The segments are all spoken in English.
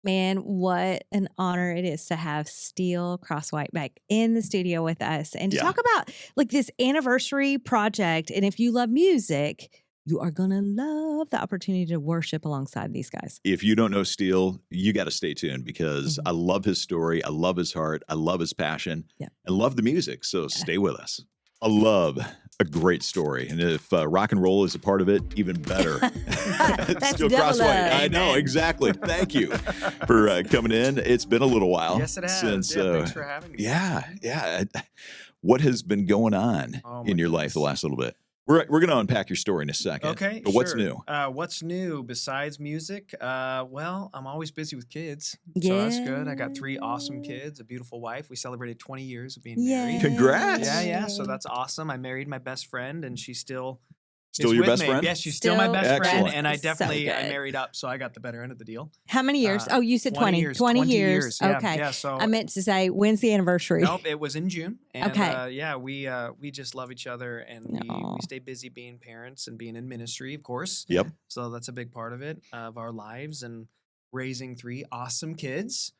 Man, what an honor it is to have Steele Crosswhite back in the studio with us and to Yeah. talk about like this anniversary project. And if you love music, you are going to love the opportunity to worship alongside these guys. If you don't know Steele, you got to stay tuned because Mhm. I love his story. I love his heart. I love his passion Yeah. and love the music. So Yeah. stay with us. I love a great story. And if rock and roll is a part of it, even better. That's Steele double Crosswhite. love. I know, Amen. exactly. Thank you for coming in. It's been a little while Yes, it has. since. Yeah, thanks for having me. Yeah. What has been going on Oh in my your life the goodness. last little bit? We're going to unpack your story in a second. Okay, But what's sure. new? What's new besides music? Well, I'm always busy with kids, so Yeah. that's good. I got 3 awesome kids, a beautiful wife. We celebrated 20 years of being married. Congrats. Yeah, so that's awesome. I married my best friend, and she still Still is your with best me. friend? Yes, she's still my Still best friend, Excellent. and I That's so definitely I good. married up, so I got the better end of the deal. How many years? Uh, Oh, you said 20. 20 years. 20 20 years. years. Yeah, Okay. yeah. So I meant to say, when's the anniversary? nope, it was in June, and Okay. yeah, we just love each other, and we Aw. stay busy being parents and being in ministry, of course. Yep. So that's a big part of it, of our lives, and raising 3 awesome kids,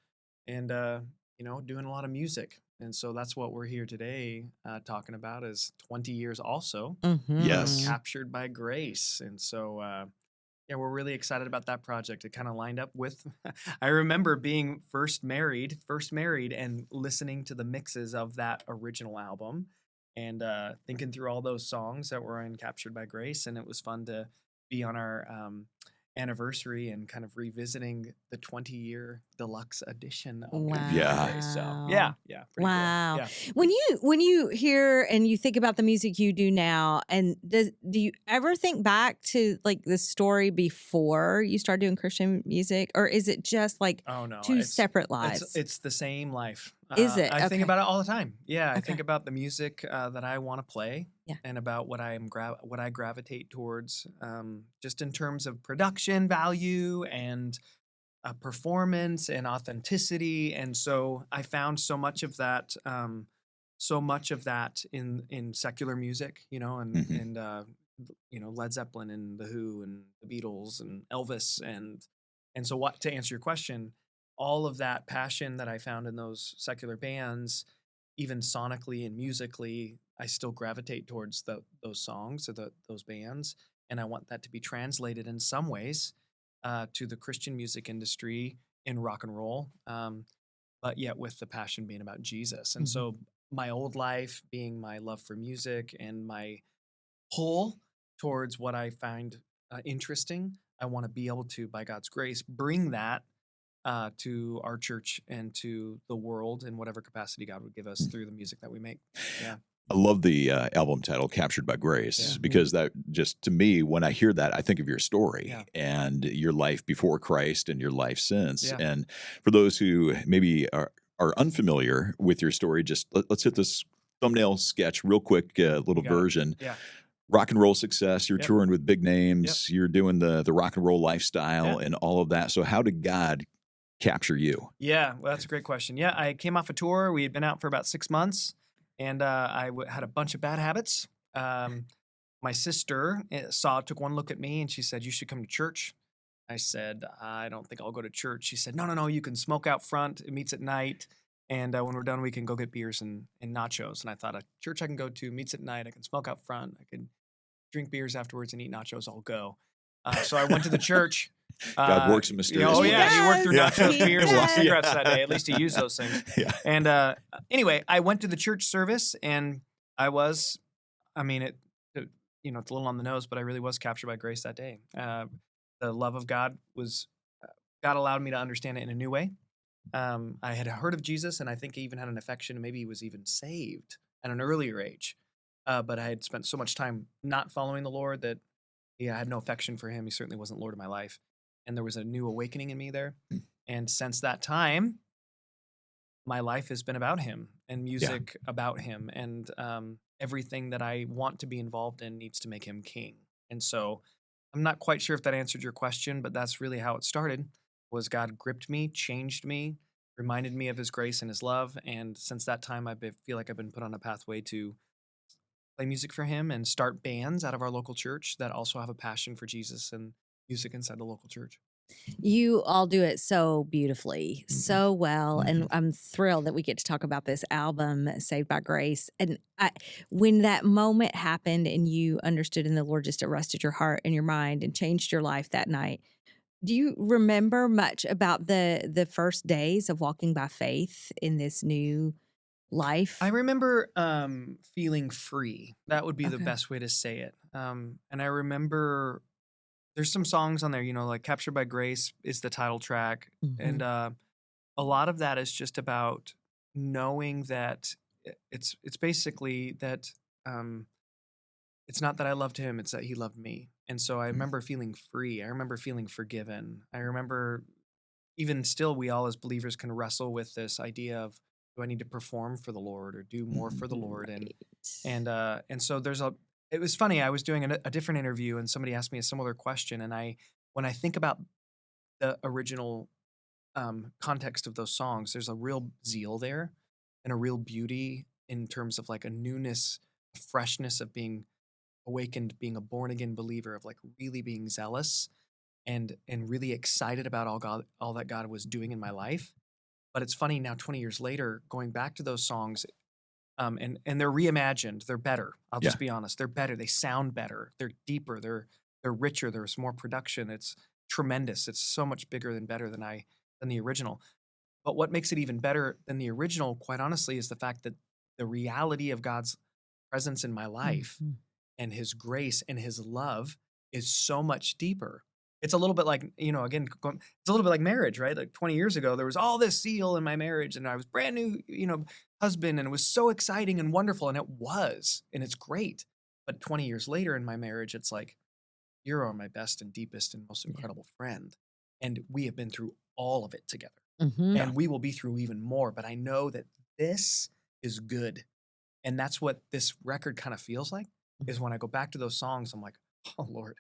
and doing a lot of music. And so that's what we're here today talking about is 20 years also Yes. captured by grace. And so yeah, we're really excited about that project. It kind of lined up with I remember being first married and listening to the mixes of that original album and thinking through all those songs that were in Captured by Grace. And it was fun to be on our anniversary and kind of revisiting the 20-year deluxe edition of Captured by Grace. So Wow. yeah, pretty Wow. cool. Yeah. When you hear and you think about the music you do now, and do you ever think back to like the story before you started doing Christian music, or is it just like Oh no, two separate lives? it's the same life. Is it? I think Okay. about it all the time. Yeah, I Okay. think about the music that I want to play, Yeah. and about what what I gravitate towards, just in terms of production value and performance and authenticity. And so I found so much of that in secular music, and Mhm. Led Zeppelin and the Who and the Beatles and Elvis and so what to answer your question, all of that passion that I found in those secular bands, even sonically and musically, I still gravitate towards those songs or those bands, and I want that to be translated in some ways to the Christian music industry in rock and roll, but yet with the passion being about Jesus. And Mhm. so my old life being my love for music and my pull towards what I find interesting, I want to be able to, by God's grace, bring that to our church and to the world in whatever capacity God would give us through the music that we make. Yeah. I love the album title, Captured by Grace, because that just, to me, when I hear that, I think of your story Yeah. and your life before Christ and your life since. Yeah. And for those who maybe are unfamiliar with your story, just let's hit this thumbnail sketch real quick, little You got it. version. Yeah. Rock and roll success, you're Yep. touring with big names, you're doing the rock and roll lifestyle Yeah. and all of that. So how did God capture you? Yeah, well, that's a great question. Yeah, I came off a tour. We had been out for about 6 months, and had a bunch of bad habits. My sister took one look at me, and she said, "You should come to church." I said, "I don't think I'll go to church." She said, "No, you can smoke out front. It meets at night, and when we're done, we can go get beers and nachos." And I thought, a church I can go to meets at night. I can smoke out front. I can drink beers afterwards and eat nachos. I'll go. So I went to the church. God works in mysterious Oh ways. yeah, he worked through Yeah. nachos, He beers, and does. cigarettes that day. At least he used those things. Yeah. And anyway, I went to the church service, and I mean, it's a little on the nose, but I really was captured by grace that day. The love of God God allowed me to understand it in a new way. I had heard of Jesus, and I think I even had an affection, and maybe he was even saved at an earlier age. But I had spent so much time not following the Lord that I had no affection for him. He certainly wasn't Lord of my life. And there was a new awakening in me there. Mm. And since that time, my life has been about him and music about him. And everything that I want to be involved in needs to make him king. And so I'm not quite sure if that answered your question, but that's really how it started. Was God gripped me, changed me, reminded me of his grace and his love. And since that time, feel like I've been put on a pathway to play music for him and start bands out of our local church that also have a passion for Jesus and music inside the local church. You all do it so beautifully, Mhm. so well, and Mhm. I'm thrilled that we get to talk about this album, Saved by Grace. And when that moment happened and you understood and the Lord just arrested your heart and your mind and changed your life that night, do you remember much about the first days of walking by faith in this new I life? remember feeling free. That would be the Okay. best way to say it. And I remember there's some songs on there, like Captured by Grace is the title track. And Mhm. a lot of that is just about knowing that it's basically that um, it's not that I loved him, it's that he loved me. And so I Mm. remember feeling free. I remember feeling forgiven. I remember even still, we all as believers can wrestle with this idea of, do I need to perform for the Lord or do more Mhm. for the Lord? Right. And so it was funny. I was doing a different interview and somebody asked me a similar question. And when I think about the original context of those songs, there's a real zeal there and a real beauty in terms of like a newness, a freshness of being awakened, being a born again believer, of like really being zealous and really excited about all that God was doing in my life. But it's funny now, 20 years later, going back to those songs, and they're reimagined. They're better. I'll Yeah. just be honest. They're better. They sound better. They're deeper. They're richer. There's more production. It's tremendous. It's so much bigger than better than the original. But what makes it even better than the original, quite honestly, is the fact that the reality of God's presence in my life Mhm. and his grace and his love is so much deeper. It's a little bit like, again, it's a little bit like marriage, right? Like 20 years ago, there was all this zeal in my marriage and I was brand new, husband, and it was so exciting and wonderful. And it was, and it's great. But 20 years later in my marriage, it's like, you're my best and deepest and most Yeah. incredible friend. And we have been through all of it together. Mhm. Yeah. And we will be through even more. But I know that this is good, and that's what this record kind of feels like, is when I go back to those songs, I'm like, "Oh, Lord,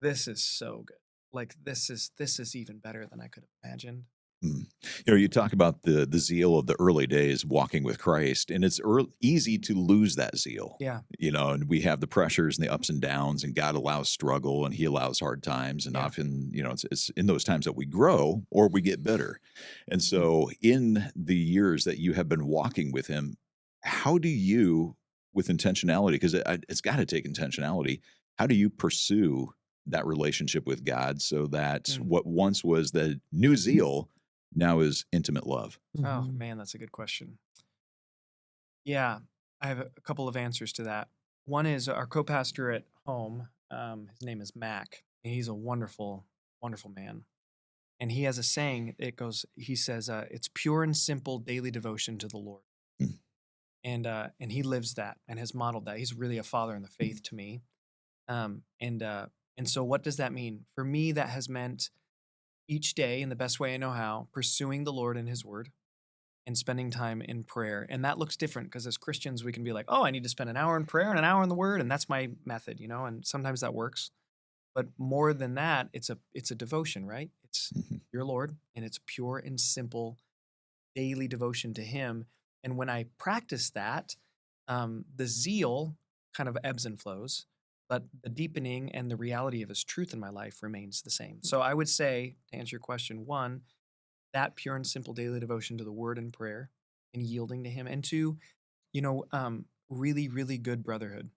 this is so good. Like, this is even better than I could have imagined." Mm. You talk about the zeal of the early days walking with Christ, and it's easy to lose that zeal. Yeah, And we have the pressures and the ups and downs, and God allows struggle and He allows hard times, and yeah. often, it's in those times that we grow or we get better. And Mm. so, in the years that you have been walking with Him, how do you, with intentionality, because it's got to take intentionality, how do you pursue that relationship with God so that Mm. what once was the new zeal now is intimate love? Oh, Mhm. man, that's a good question. Yeah, I have a couple of answers to that. One is our co-pastor at home, his name is Mac, and he's a wonderful, wonderful man. And he has a saying, he says, "It's pure and simple daily devotion to the Lord." Mm. And he lives that and has modeled that. He's really a father in the faith to me. Um, and uh, and so, what does that mean for me? That has meant each day, in the best way I know how, pursuing the Lord and His Word and spending time in prayer. And that looks different because as Christians, we can be like, "Oh, I need to spend an hour in prayer and an hour in the Word, and that's my method," And sometimes that works. But more than that, it's a devotion, right? It's Mhm. your Lord, and it's pure and simple daily devotion to Him. And when I practice that, the zeal kind of ebbs and flows, but the deepening and the reality of His truth in my life remains the same. So I would say, to answer your question, one, that pure and simple daily devotion to the Word and prayer and yielding to Him, and two, really, really good brotherhood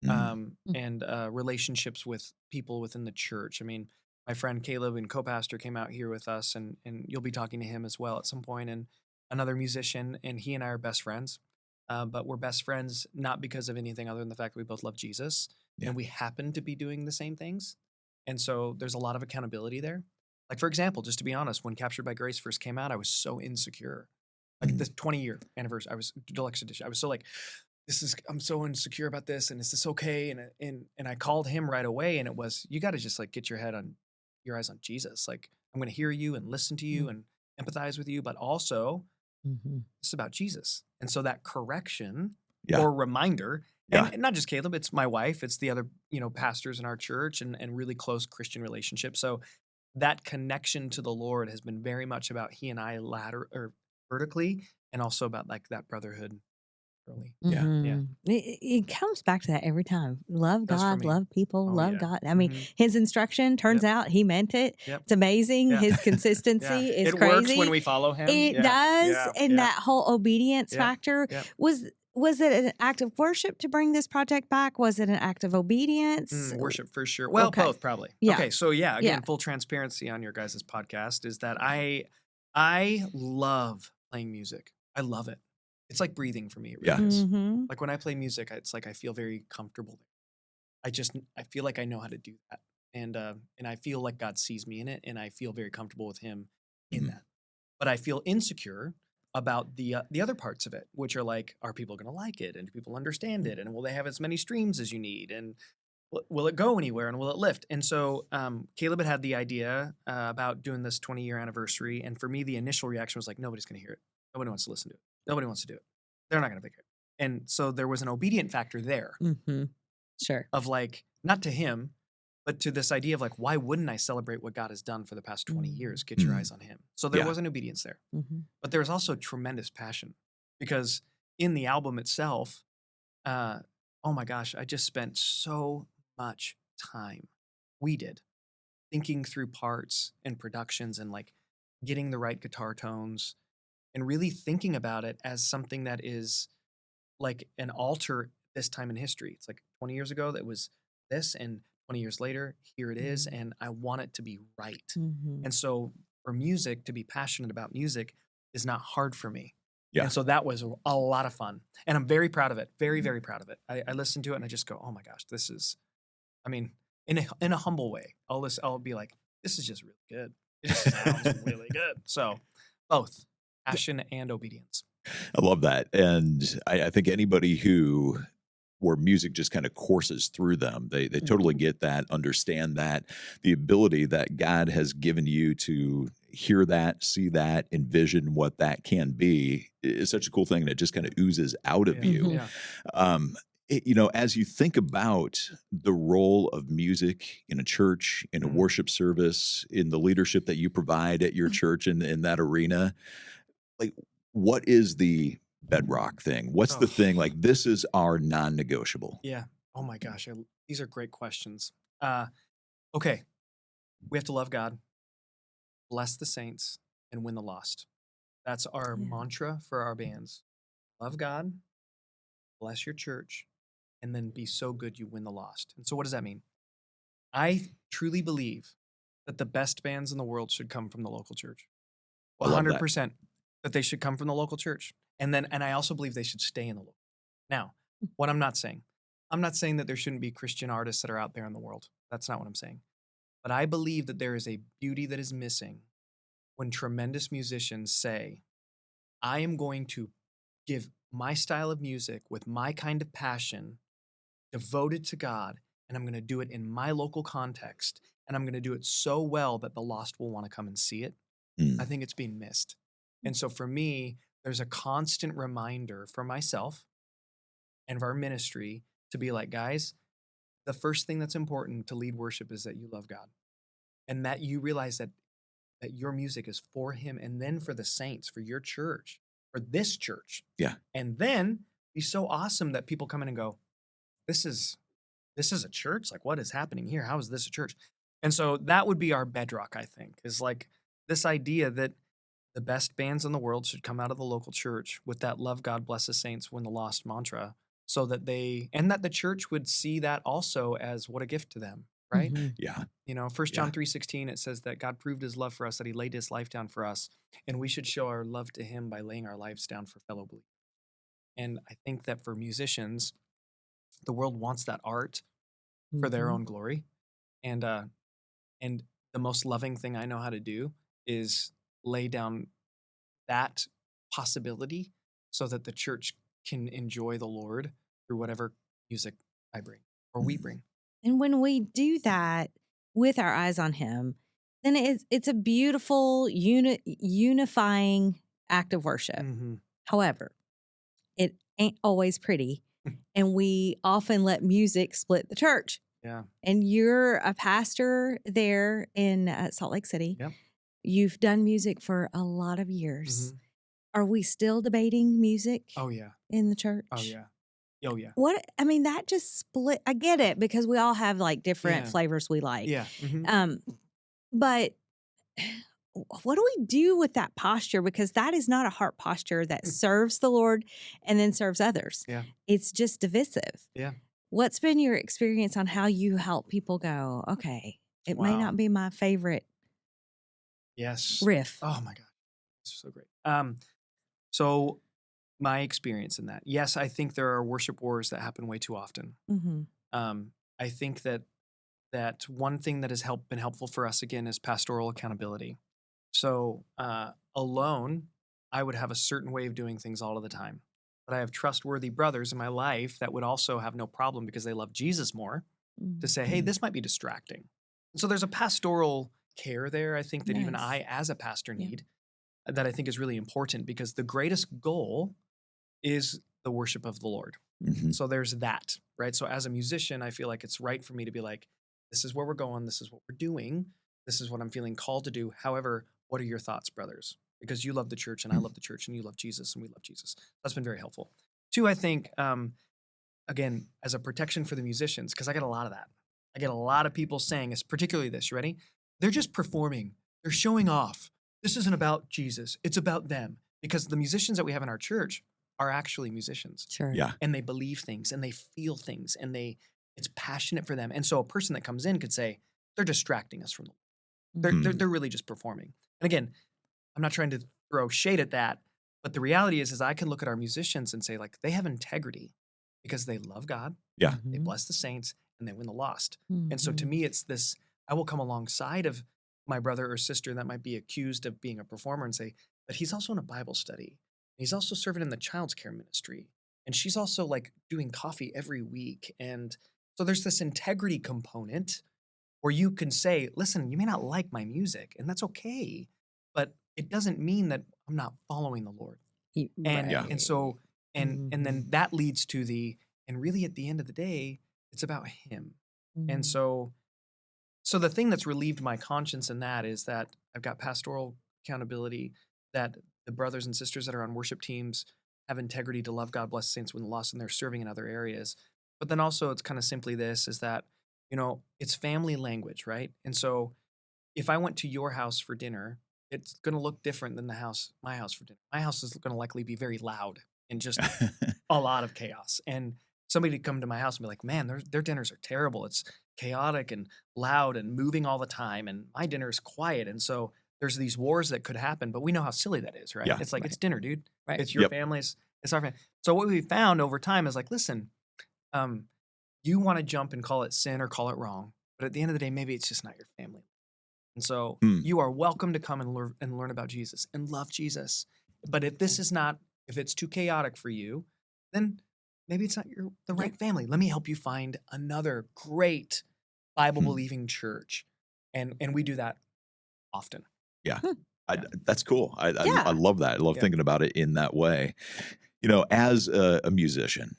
Mm. and relationships with people within the church. I mean, my friend Caleb and co-pastor came out here with us, and you'll be talking to him as well at some point, and another musician, and he and I are best friends. But we're best friends not because of anything other than the fact that we both love Jesus, Yeah. and we happen to be doing the same things. And so there's a lot of accountability there. Like, for example, just to be honest, when Captured by Grace first came out, I was so insecure. Like Mm. the 20-year anniversary, I was deluxe edition. I was so like, I'm so insecure about this, and is this okay? And I called him right away, and it was, you got to just like get your eyes on Jesus. Like, I'm going to hear you and listen to you Mhm. and empathize with you, but also Mhm. it's about Jesus. And so that correction Yeah. or reminder, and, Yeah. and not just Caleb, it's my wife, it's the other, pastors in our church and really close Christian relationships. So that connection to the Lord has been very much about he and I ladder or vertically, and also about like that brotherhood. early. Yeah. Yeah. It comes back to that every time. Love Does for God, me. love people, Oh, love yeah. God. I mean, Mhm. his instruction turns Yep. out he meant it. Yep. It's amazing. Yeah. His Yeah. consistency is It works when crazy. we follow him. It Yeah. does. Yeah. And Yeah. that whole obedience Yeah. factor Yeah. was it an act of worship to bring this project back? Was it an act of obedience? Worship for sure. Well, Okay. both probably. Yeah. Okay, so yeah, Yeah. again, full transparency on your guys' podcast is that I love playing music. I love it. It's like breathing for me. It really Yeah. is. Mhm. Like when I play music, it's like I feel very comfortable. I feel like I know how to do that, and I feel like God sees me in it, and I feel very comfortable with Him in Mhm. that. But I feel insecure about the other parts of it, which are like, are people going to like it, and do people understand it, and will they have as many streams as you need, and will it go anywhere, and will it lift? And so Caleb had the idea about doing this 20-year anniversary, and for me, the initial reaction was like, nobody's going to hear it, nobody wants to listen to it, nobody wants to do it, they're not going to pick it. And so there was an obedient factor there Mhm. Sure. of like, not to him, but to this idea of like, why wouldn't I celebrate what God has done for the past 20 years? Get your Mhm. eyes on Him. So there Yeah. was an obedience there. Mhm. But there was also tremendous passion because in the album itself, oh my gosh, I just spent so much time, we did, thinking through parts and productions and like getting the right guitar tones and really thinking about it as something that is like an altar this time in history. It's like 20 years ago that was this, and 20 years later, here it is, and I want it to be right. Mhm. And so for music, to be passionate about music is not hard for me. Yeah. And so that was a lot of fun. And I'm very proud of it. Very, very proud of it. I listen to it and I just go, oh my gosh, this is, I mean, in a humble way, I'll be like, this is just really good. It just sounds really good. So both passion and obedience. I love that. And I think anybody where music just kind of courses through them, they totally get that, understand that, the ability that God has given you to hear that, see that, envision what that can be is such a cool thing that just kind of oozes out of Yeah. you. Yeah. As you think about the role of music in a church, in a worship service, in the leadership that you provide at your church in that arena, like what is the bedrock thing? What's the thing like this is our non-negotiable? Yeah. Oh my gosh. These are great questions. Okay. We have to love God, bless the saints, and win the lost. That's our Yeah. mantra for our bands. Love God, bless your church, and then be so good you win the lost. And so what does that mean? I truly believe that the best bands in the world should come from the local church. I love that. 100% that they should come from the local church. And I also believe they should stay in the local. Now, what I'm not saying that there shouldn't be Christian artists that are out there in the world. That's not what I'm saying. But I believe that there is a beauty that is missing when tremendous musicians say, I am going to give my style of music with my kind of passion devoted to God, and I'm going to do it in my local context, and I'm going to do it so well that the lost will want to come and see it. Mm. I think it's being missed. And so for me, there's a constant reminder for myself and for our ministry to be like, guys, the first thing that's important to lead worship is that you love God and that you realize that your music is for Him and then for the saints, for your church, for this church. Yeah. And then be so awesome that people come in and go, this is a church? Like, what is happening here? How is this a church? And so that would be our bedrock, I think, is like this idea that the best bands in the world should come out of the local church with that love God, bless the saints, win the lost mantra, so that the church would see that also as what a gift to them, right? Mhm. Yeah. You know, 1 John 3:16, it says that God proved His love for us, that He laid His life down for us, and we should show our love to Him by laying our lives down for fellow believers. And I think that for musicians, the world wants that art for their Mhm. own glory. And the most loving thing I know how to do is lay down that possibility so that the church can enjoy the Lord through whatever music I bring or we Mhm. bring. And when we do that with our eyes on Him, then it's a beautiful unifying act of worship. Mm-hmm. However, it ain't always pretty, and we often let music split the church. Yeah. And you're a pastor there in Salt Lake City. Yep. You've done music for a lot of years. Mm-hmm. Are we still debating music Oh yeah. in the church? Oh yeah. Oh yeah. That just split. I get it because we all have like different Yeah. flavors we like. Yeah. Mhm. Um, but what do we do with that posture? Because that is not a heart posture that serves the Lord and then serves others. Yeah. It's just divisive. Yeah. What's been your experience on how you help people go, okay, it may Wow. not be my favorite Yes. riff? Oh my God. This is so great. So my experience in that, yes, I think there are worship wars that happen way too often. Mm-hmm. I think that one thing that has been helpful for us again is pastoral accountability. So alone, I would have a certain way of doing things all of the time. But I have trustworthy brothers in my life that would also have no problem because they love Jesus more to say, hey, this might be distracting. And so there's a pastoral care there, I think, that even Nice. I, as a pastor, Yeah. need that I think is really important because the greatest goal is the worship of the Lord. Mhm. So there's that, right? So as a musician, I feel like it's right for me to be like, this is where we're going. This is what we're doing. This is what I'm feeling called to do. However, what are your thoughts, brothers? Because you love the church and I love the church and you love Jesus and we love Jesus. That's been very helpful. Two, I think, again, as a protection for the musicians, because I get a lot of that. I get a lot of people saying, particularly this, you ready? They're just performing. They're showing off. This isn't about Jesus. It's about them. Because the musicians that we have in our church are actually musicians. Sure. Yeah. And they believe things and they feel things and it's passionate for them. And so a person that comes in could say, they're distracting us from the Mhm. they're really just performing. And again, I'm not trying to throw shade at that, but the reality is I can look at our musicians and say, like, they have integrity because they love God, Yeah. they Mhm. bless the saints, and they win the lost. And so to Mhm. me, it's this, I will come alongside of my brother or sister that might be accused of being a performer and say, but he's also in a Bible study. He's also serving in the child's care ministry. And she's also like doing coffee every week. And so there's this integrity component where you can say, listen, you may not like my music, and that's okay, but it doesn't mean that I'm not following the Lord. And Yeah. and so and then Mhm. that leads to and really at the end of the day, it's about him. And Mhm. so the thing that's relieved my conscience in that is that I've got pastoral accountability, that the brothers and sisters that are on worship teams have integrity to love God, bless the saints, win the lost, and they're serving in other areas. But then also it's kind of simply this is that, it's family language, right? And so if I went to your house for dinner, it's going to look different than my house for dinner. My house is going to likely be very loud and just a lot of chaos. And somebody to come to my house and be like, man, their dinners are terrible. It's chaotic and loud and moving all the time. And my dinner is quiet. And so there's these wars that could happen, but we know how silly that is, right? Yeah. It's like, Right. it's dinner, dude. Right. It's your Yep. family's, it's our family. So what we found over time is like, listen, um, you want to jump and call it sin or call it wrong. But at the end of the day, maybe it's just not your family. And so Hmm. you are welcome to come and learn about Jesus and love Jesus. But if this is not, if it's too chaotic for you, then maybe it's not the right family. Let me help you find another great Bible believing church. And we do that often. Yeah. Hmm. That's cool. I Yeah. love that. I love Yeah. thinking about it in that way. As a musician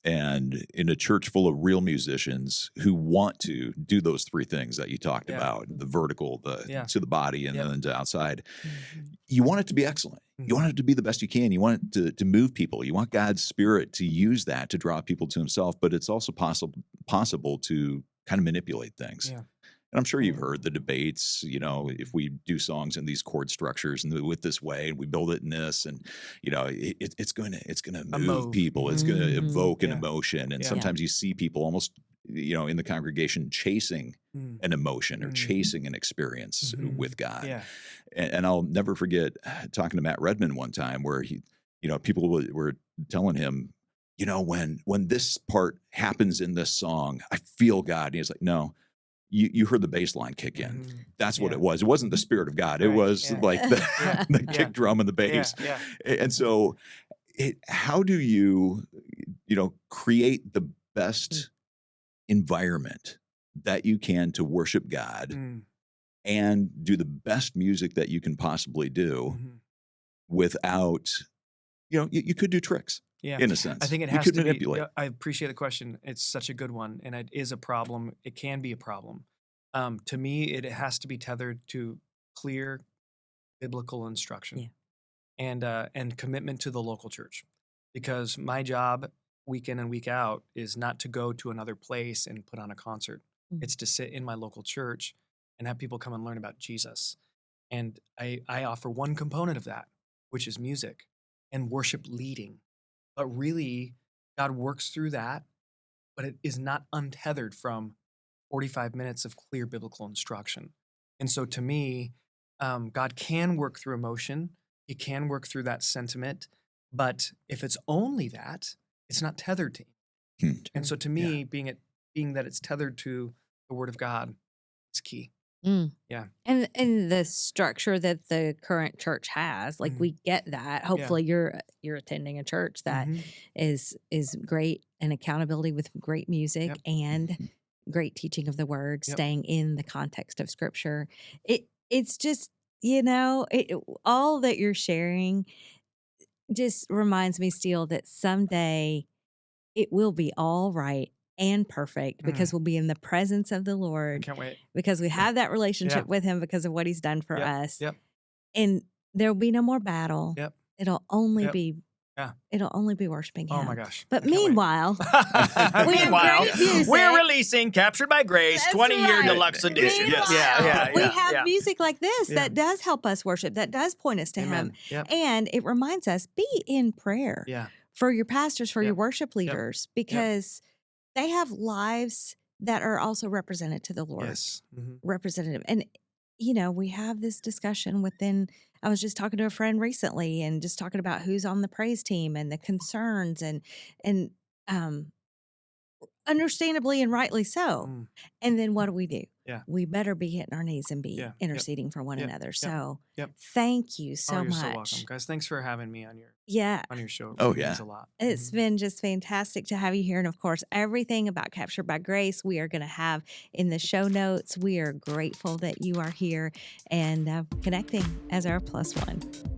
and in a church full of real musicians who want to do those three things that you talked Yeah. about, the vertical, Yeah. to the body, and Yep. then to outside, Mhm. you want it to be excellent. You want it to be the best you can. You want it to move people. You want God's Spirit to use that to draw people to himself, but it's also possible to kind of manipulate things. Yeah. And I'm sure you've heard the debates, if we do songs in these chord structures and with this way and we build it in this and, it's going to move move. people. It's going to Mhm. evoke an Yeah. emotion. And Yeah. sometimes you see people almost, in the congregation chasing an emotion or chasing an experience with God. Yeah. And I'll never forget talking to Matt Redman one time where people were telling him, when this part happens in this song, I feel God. And he's like, no, you heard the bass line kick in. That's what Yeah. it was. It wasn't the Spirit of God. It Right. was Yeah. like the Yeah. the Yeah. kick drum and the bass. Yeah. And so how do you, create the best environment that you can to worship God Mm. and do the best music that you can possibly do Mhm. without, you could do tricks Yeah. in a sense. I think it You has could to be. manipulate. I appreciate the question. It's such a good one, and it is a problem. It can be a problem. To me, it has to be tethered to clear biblical instruction. Yeah. and commitment to the local church, because my job week in and week out is not to go to another place and put on a concert. Mm. It's to sit in my local church and have people come and learn about Jesus. And I offer one component of that, which is music and worship leading. But really, God works through that, but it is not untethered from 45 minutes of clear biblical instruction. And so to me, God can work through emotion. He can work through that sentiment. But if it's only that, it's not tethered to him. And so to me, being that it's tethered to the Word of God is key. Mm. Yeah. And the structure that the current church has, like we get that. Hopefully you're attending a church that is great, and accountability with great music and great teaching of the word, staying in the context of scripture. It's just, all that you're sharing just reminds me, Steele, that someday it will be all right and perfect because we'll be in the presence of the I Lord, can't wait. because we have that relationship with him because of what he's done for us. Yep. And there'll be no more battle. Yep. It'll only be Yeah. it'll only be worshiping him. Oh my gosh. But I can't wait. meanwhile, we have Meanwhile, great music. we're releasing Captured by Grace, That's 20-year right. deluxe edition. Meanwhile, we have yeah. music like this Yeah. that does help us worship, that does point us to him. Amen. Yep. And it reminds us, be in prayer Yeah. for your pastors, for your Yep. worship leaders, because they have lives that are also represented to the Lord. Yes. Representative. And, we have this discussion within. I was just talking to a friend recently and just talking about who's on the praise team and the concerns and understandably and rightly so. And then what do? Yeah. We better be hitting our knees and be Yeah. interceding for one another. So Yep. thank you so you're much. so welcome, guys. Thanks for having me on your show. It Oh, really yeah. means a lot. It's been just fantastic to have you here. And of course, everything about Captured by Grace, we are going to have in the show notes. We are grateful that you are here and connecting as our +1.